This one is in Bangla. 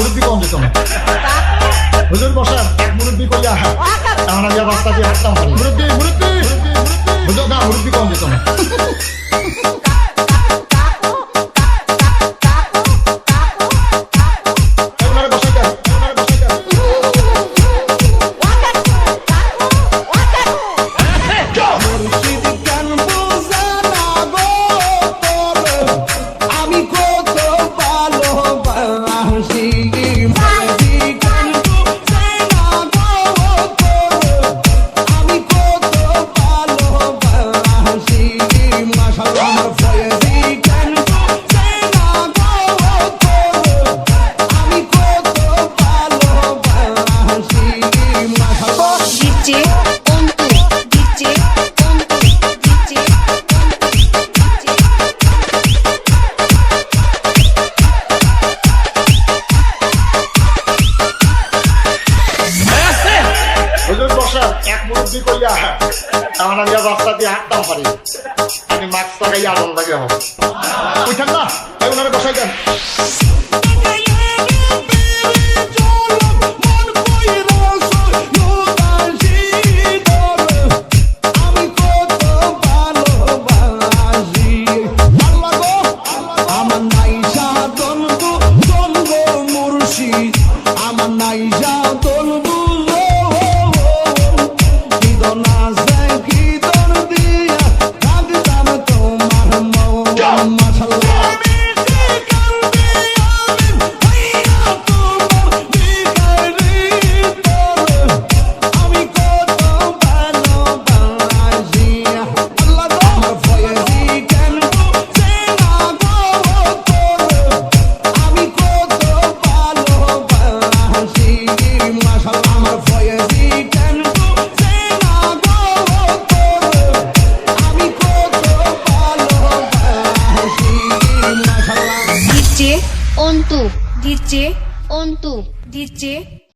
মুরব্বী কম যেত না হুজুর বসার এক মুরব্বী কইয়া তাহলে আমি রাস্তা দিয়ে হাঁটতাম পারি মুরব্বী মুরব্বী হুজুর না মুরব্বী কম যেত না এক মুরব্বী কইয়া তাহলে আমি রাস্তা দিয়ে হাঁটতাম পারি আমি মাস্ক লাগাই আনন্দ লাগে আমার ওইখান না ওনারা বসাই দেন আমার নাইজা তলবু DJ Ontu DJ